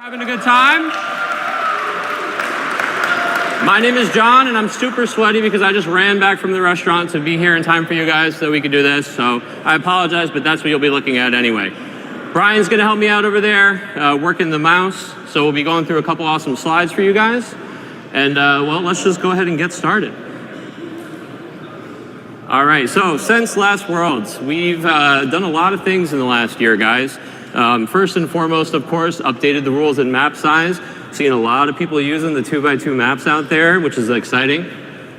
Having a good time? My name is John, and I'm super sweaty because I just ran back from the restaurant to be here in time for you guys so we could do this. So I apologize, but that's what you'll be looking at anyway. Brian's gonna help me out over there, working the mouse. So we'll be going through a couple awesome slides for you guys. And well, let's just go ahead and get started. All right, so since last Worlds, we've done a lot of things in the last year, guys. First and foremost, of course, updated the rules and map size. Seeing a lot of people using the 2x2 maps out there, which is exciting.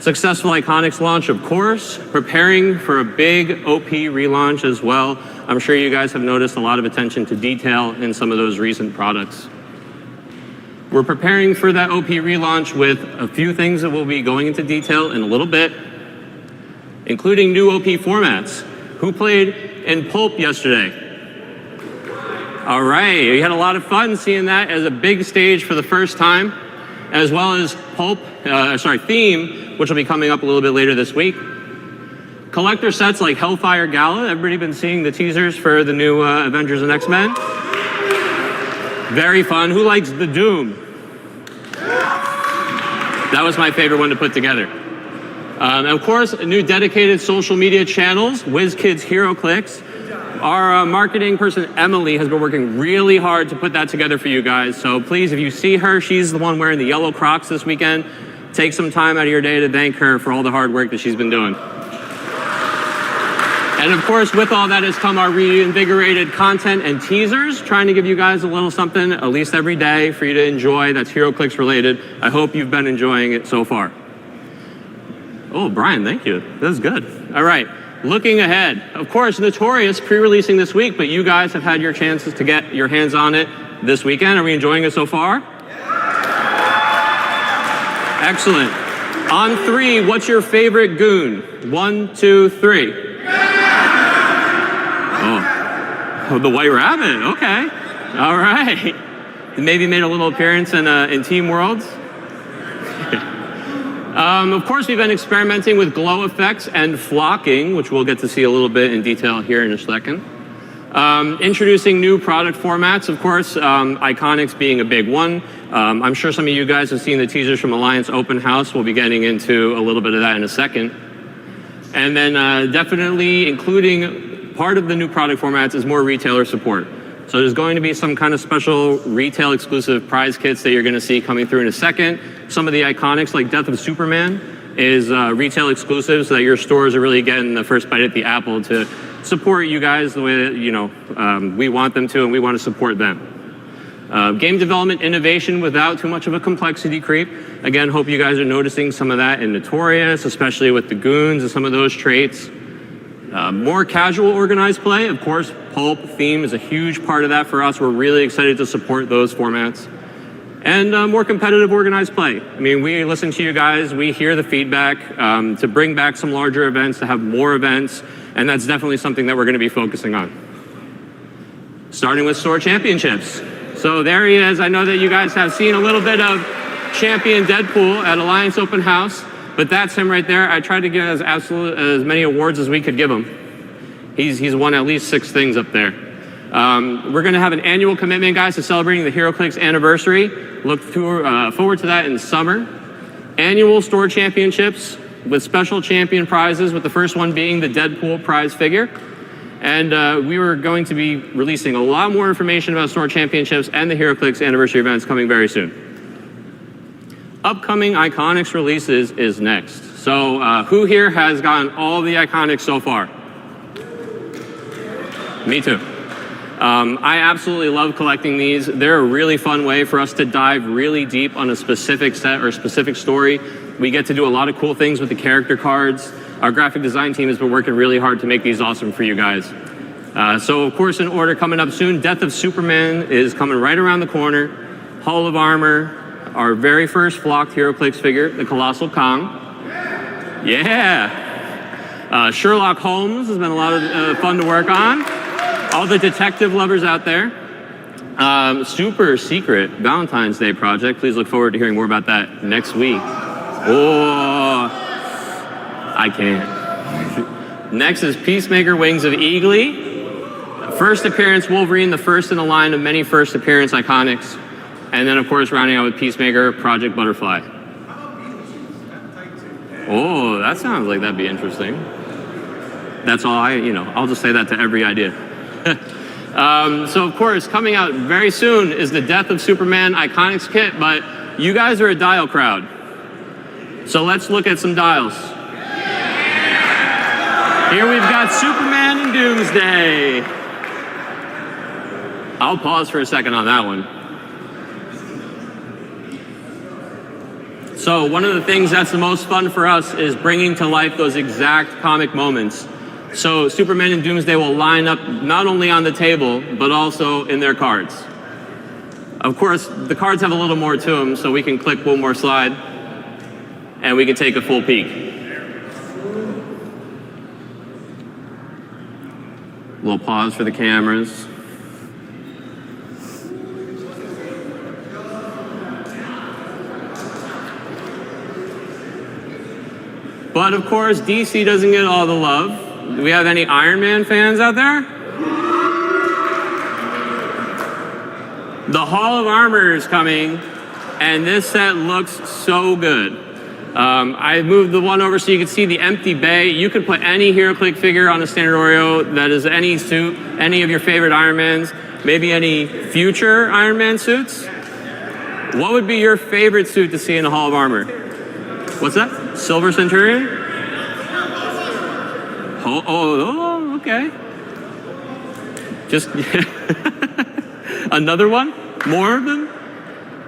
Successful Iconics launch, of course. Preparing for a big OP relaunch as well. I'm sure you guys have noticed a lot of attention to detail in some of those recent products. We're preparing for that OP relaunch with a few things that we'll be going into detail in a little bit, including new OP formats. Who played in Pulp yesterday? All right, we had a lot of fun seeing that as a big stage for the first time, as well as Pulp, Theme, which will be coming up a little bit later this week. Collector sets like Hellfire Gala. Everybody been seeing the teasers for the new Avengers and X-Men? Very fun. Who likes the Doom? That was my favorite one to put together. And of course, new dedicated social media channels, WizKids Heroclix. Our marketing person, Emily, has been working really hard to put that together for you guys. So please, if you see her, she's the one wearing the yellow Crocs this weekend. Take some time out of your day to thank her for all the hard work that she's been doing. And of course, with all that has come our reinvigorated content and teasers, trying to give you guys a little something, at least every day, for you to enjoy that's Heroclix related. I hope you've been enjoying it so far. Oh, Brian, thank you. That was good. All right, looking ahead. Of course, Notorious pre-releasing this week, but you guys have had your chances to get your hands on it this weekend. Are we enjoying it so far? Excellent. On three, what's your favorite goon? 1, 2, 3. Oh, the White Rabbit, okay. All right. Maybe made a little appearance in Team Worlds. Of course, we've been experimenting with glow effects and flocking, which we'll get to see a little bit in detail here in a second. Introducing new product formats, of course, Iconics being a big one. I'm sure some of you guys have seen the teasers from Alliance Open House. We'll be getting into a little bit of that in a second. And then definitely including part of the new product formats is more retailer support. So there's going to be some kind of special retail exclusive prize kits that you're going to see coming through in a second. Some of the Iconics like Death of Superman is retail exclusive so that your stores are really getting the first bite at the apple to support you guys the way that we want them to, and we want to support them. Game development innovation without too much of a complexity creep. Again, hope you guys are noticing some of that in Notorious, especially with the goons and some of those traits. More casual organized play, of course, Pulp Theme is a huge part of that for us. We're really excited to support those formats. And more competitive organized play. I mean, we listen to you guys, we hear the feedback to bring back some larger events, to have more events, and that's definitely something that we're gonna be focusing on. Starting with store championships. So there he is. I know that you guys have seen a little bit of Champion Deadpool at Alliance Open House. But that's him right there. I tried to give as many awards as we could give him. He's won at least 6 things up there. We're gonna have an annual commitment, guys, to celebrating the Heroclix anniversary. Look forward to that in summer. Annual store championships with special champion prizes, with the first one being the Deadpool prize figure. And we were going to be releasing a lot more information about store championships and the Heroclix anniversary events coming very soon. Upcoming Iconics releases is next. So who here has gotten all the Iconics so far? Me too. I absolutely love collecting these. They're a really fun way for us to dive really deep on a specific set or specific story. We get to do a lot of cool things with the character cards. Our graphic design team has been working really hard to make these awesome for you guys. So of course, in order coming up soon, Death of Superman is coming right around the corner. Hall of Armor, our very first flocked Heroclix figure, the Colossal Kong. Yeah. Sherlock Holmes has been a lot of fun to work on. All the detective lovers out there. Super secret Valentine's Day project. Please look forward to hearing more about that next week. Oh, I can't. Next is Peacemaker Wings of Eagly. First appearance Wolverine, the first in a line of many first appearance Iconics. And then, of course, rounding out with Peacemaker, Project Butterfly. Oh, that sounds like that'd be interesting. That's all I'll just say that to every idea. So, of course, coming out very soon is the Death of Superman Iconics kit, but you guys are a dial crowd. So let's look at some dials. Here we've got Superman and Doomsday. I'll pause for a second on that one. So one of the things that's the most fun for us is bringing to life those exact comic moments. So Superman and Doomsday will line up not only on the table, but also in their cards. Of course, the cards have a little more to them, so we can click one more slide, and we can take a full peek. A little pause for the cameras. But of course, DC doesn't get all the love. Do we have any Iron Man fans out there? The Hall of Armor is coming, and this set looks so good. I moved the one over so you can see the empty bay. You can put any Heroclix figure on a standard Oreo that is any suit, any of your favorite Iron Mans, maybe any future Iron Man suits. What would be your favorite suit to see in the Hall of Armor? What's that? Silver Centurion? Oh, okay. Just another one? More of them?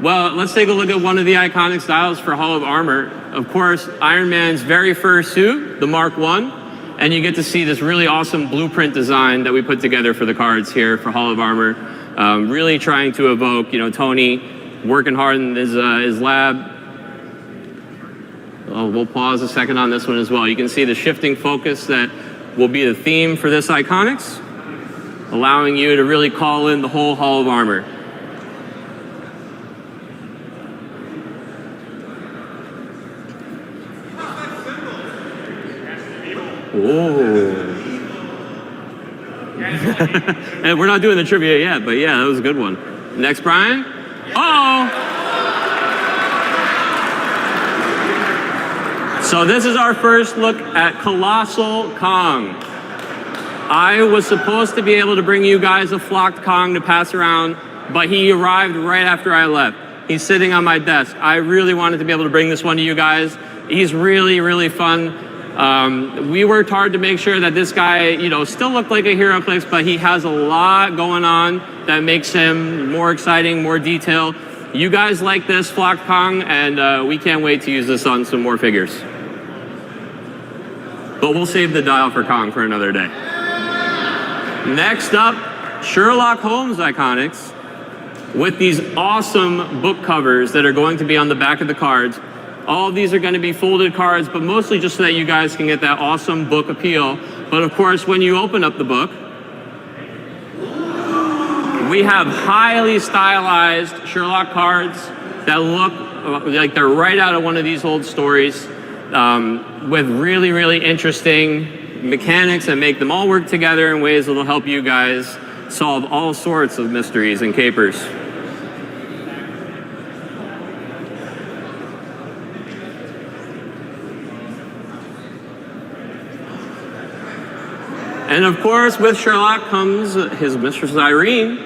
Well, let's take a look at one of the iconic styles for Hall of Armor. Of course, Iron Man's very first suit, the Mark I, and you get to see this really awesome blueprint design that we put together for the cards here for Hall of Armor. Really trying to evoke, Tony working hard in his lab. Oh, we'll pause a second on this one as well. You can see the shifting focus that will be the theme for this Iconics, allowing you to really call in the whole Hall of Armor. Oh. And we're not doing the trivia yet, but yeah, that was a good one. Next, Brian. Uh-oh. So this is our first look at Colossal Kong. I was supposed to be able to bring you guys a flocked Kong to pass around, but he arrived right after I left. He's sitting on my desk. I really wanted to be able to bring this one to you guys. He's really, really fun. We worked hard to make sure that this guy, still looked like a Heroclix, but he has a lot going on that makes him more exciting, more detail. You guys like this flocked Kong, and we can't wait to use this on some more figures. But we'll save the dial for Kong for another day. Next up, Sherlock Holmes Iconics with these awesome book covers that are going to be on the back of the cards. All of these are going to be folded cards, but mostly just so that you guys can get that awesome book appeal. But of course, when you open up the book, we have highly stylized Sherlock cards that look like they're right out of one of these old stories, with really, really interesting mechanics that make them all work together in ways that will help you guys solve all sorts of mysteries and capers. And of course, with Sherlock comes his mistress Irene.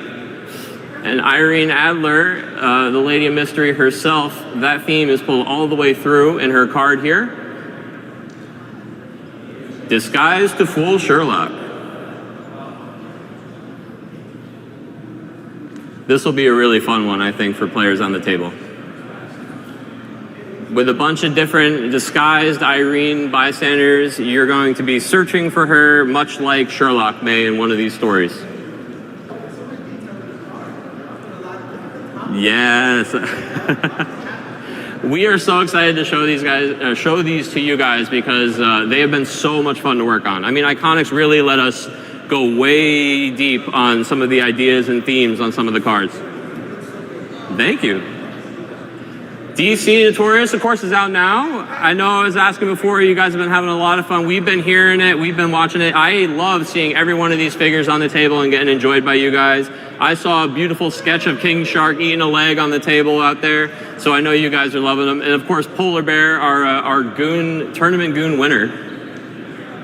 And Irene Adler, the Lady of Mystery herself, that theme is pulled all the way through in her card here. Disguised to fool Sherlock. This will be a really fun one, I think, for players on the table. With a bunch of different disguised Irene bystanders, you're going to be searching for her, much like Sherlock may in one of these stories. Yes. We are so excited to show these to you guys because they have been so much fun to work on. I mean, Iconics really let us go way deep on some of the ideas and themes on some of the cards. Thank you. DC Notorious, of course, is out now. I know I was asking before, you guys have been having a lot of fun. We've been hearing it, we've been watching it. I love seeing every one of these figures on the table and getting enjoyed by you guys. I saw a beautiful sketch of King Shark eating a leg on the table out there, so I know you guys are loving them. And of course, Polar Bear, our goon, tournament goon winner,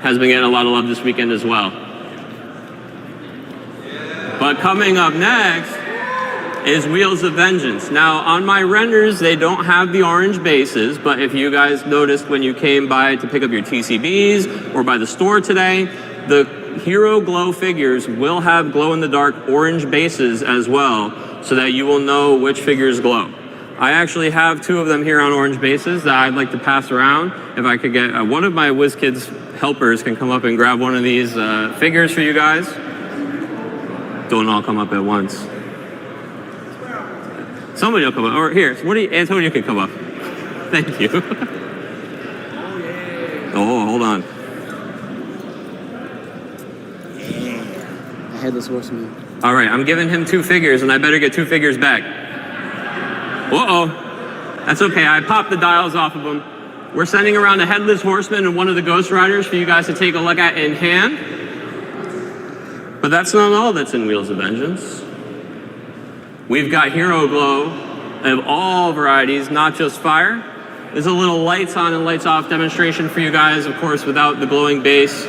has been getting a lot of love this weekend as well. But coming up next is Wheels of Vengeance. Now, on my renders, they don't have the orange bases, but if you guys noticed when you came by to pick up your TCBs or by the store today, the Hero Glow figures will have glow-in-the-dark orange bases as well, so that you will know which figures glow. I actually have 2 of them here on orange bases that I'd like to pass around. If I could get one of my WizKids helpers can come up and grab one of these figures for you guys. Don't all come up at once. Somebody will come up. Or here, Antonio can come up. Thank you. Oh, hold on. Yeah. Headless Horseman. All right, I'm giving him 2 figures, and I better get 2 figures back. Uh-oh. That's okay, I popped the dials off of them. We're sending around a Headless Horseman and one of the Ghost Riders for you guys to take a look at in hand. But that's not all that's in Wheels of Vengeance. We've got Hero Glow of all varieties, not just fire. There's a little lights on and lights off demonstration for you guys, of course, without the glowing base.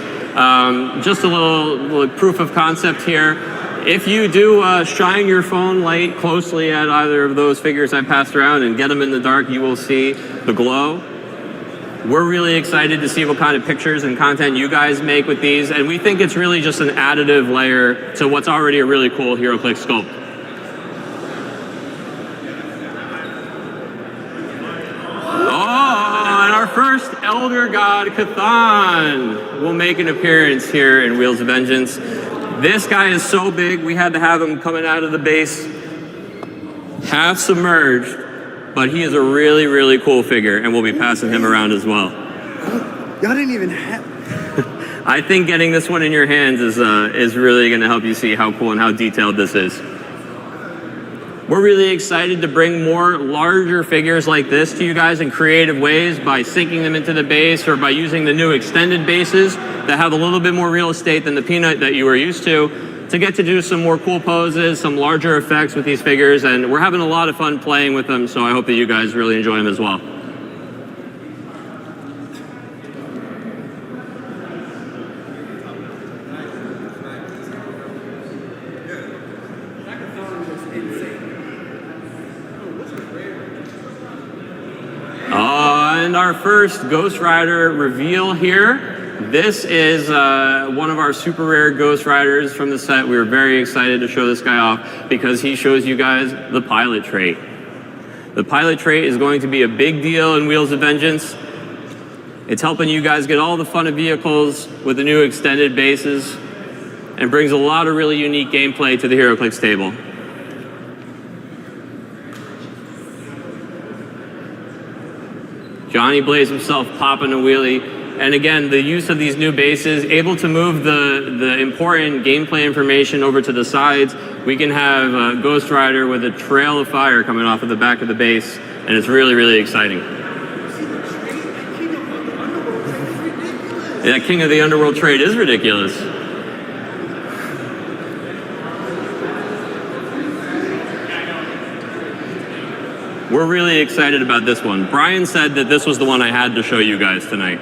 Just a little proof of concept here. If you do shine your phone light closely at either of those figures I passed around and get them in the dark, you will see the glow. We're really excited to see what kind of pictures and content you guys make with these, and we think it's really just an additive layer to what's already a really cool Heroclix sculpt. First Elder God Cthon will make an appearance here in Wheels of Vengeance. This guy is so big, we had to have him coming out of the base half submerged, but he is a really, really cool figure, and we'll be passing him around as well. Y'all didn't even have... I think getting this one in your hands is really going to help you see how cool and how detailed this is. We're really excited to bring more larger figures like this to you guys in creative ways by sinking them into the base or by using the new extended bases that have a little bit more real estate than the Peanut that you were used to get to do some more cool poses, some larger effects with these figures, and we're having a lot of fun playing with them, so I hope that you guys really enjoy them as well. And our first Ghost Rider reveal here. This is one of our super rare Ghost Riders from the set. We were very excited to show this guy off because he shows you guys the pilot trait. The pilot trait is going to be a big deal in Wheels of Vengeance. It's helping you guys get all the fun of vehicles with the new extended bases and brings a lot of really unique gameplay to the Heroclix table. Johnny Blaze himself popping a wheelie. And again, the use of these new bases, able to move the important gameplay information over to the sides. We can have a Ghost Rider with a trail of fire coming off of the back of the base, and it's really, really exciting. That King of the Underworld trade is ridiculous. We're really excited about this one. Brian said that this was the one I had to show you guys tonight.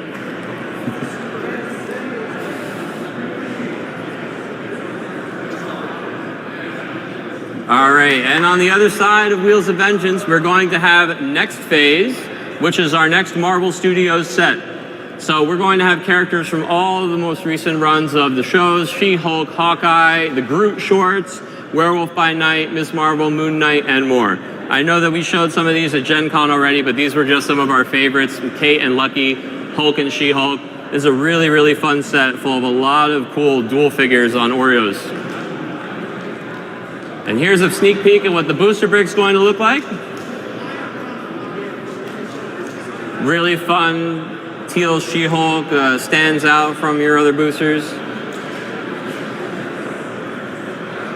All right, and on the other side of Wheels of Vengeance, we're going to have Next Phase, which is our next Marvel Studios set. So we're going to have characters from all of the most recent runs of the shows, She-Hulk, Hawkeye, the Groot shorts, Werewolf by Night, Ms. Marvel, Moon Knight, and more. I know that we showed some of these at Gen Con already, but these were just some of our favorites. Kate and Lucky, Hulk and She-Hulk. It's a really, really fun set full of a lot of cool dual figures on Oreos. And here's a sneak peek at what the booster brick's going to look like. Really fun teal She-Hulk stands out from your other boosters.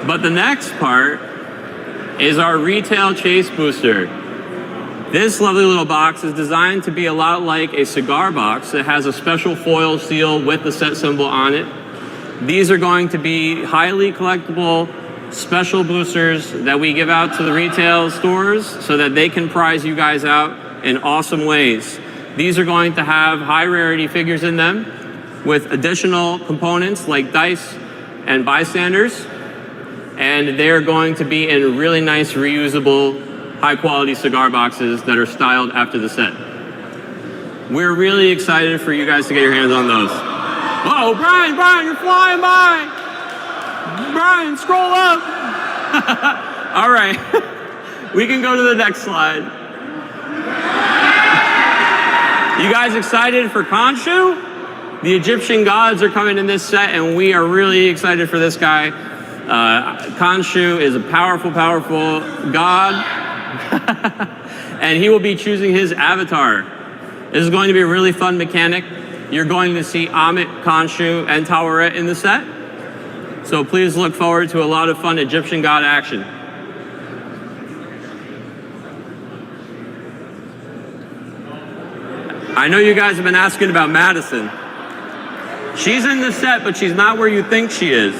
But the next part is our retail chase booster. This lovely little box is designed to be a lot like a cigar box. It has a special foil seal with the set symbol on it. These are going to be highly collectible special boosters that we give out to the retail stores so that they can prize you guys out in awesome ways. These are going to have high rarity figures in them with additional components like dice and bystanders. And they're going to be in really nice, reusable, high-quality cigar boxes that are styled after the set. We're really excited for you guys to get your hands on those. Whoa, Brian, you're flying by! Brian, scroll up! All right, we can go to the next slide. You guys excited for Khonshu? The Egyptian gods are coming in this set, and we are really excited for this guy. Khonshu is a powerful, powerful god. And he will be choosing his avatar. This is going to be a really fun mechanic. You're going to see Amit, Khonshu, and Taweret in the set. So please look forward to a lot of fun Egyptian god action. I know you guys have been asking about Madison. She's in the set, but she's not where you think she is.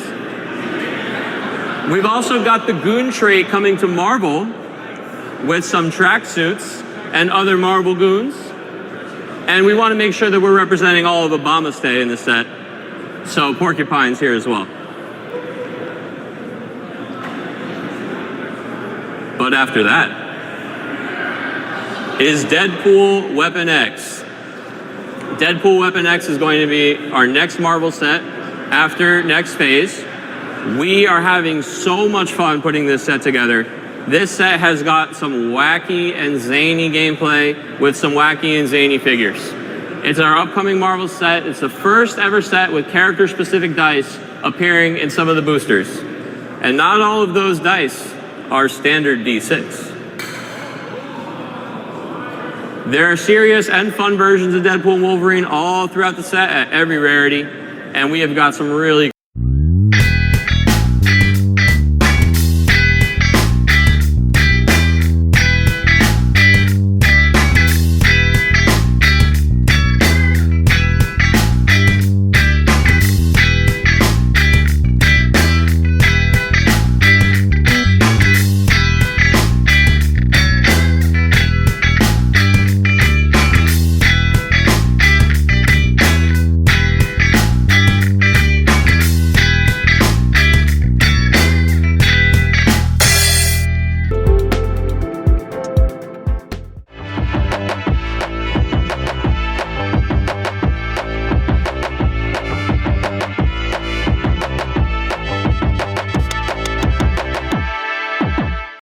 We've also got the Goon trait coming to Marvel with some tracksuits and other Marvel goons. And we want to make sure that we're representing all of Obama Stay in the set. So Porcupine's here as well. But after that is Deadpool Weapon X. Deadpool Weapon X is going to be our next Marvel set after next phase. We are having so much fun putting this set together. This set has got some wacky and zany gameplay with some wacky and zany figures. It's our upcoming Marvel set. It's the first ever set with character-specific dice appearing in some of the boosters. And not all of those dice are standard D6. There are serious and fun versions of Deadpool and Wolverine all throughout the set at every rarity. And we have got some really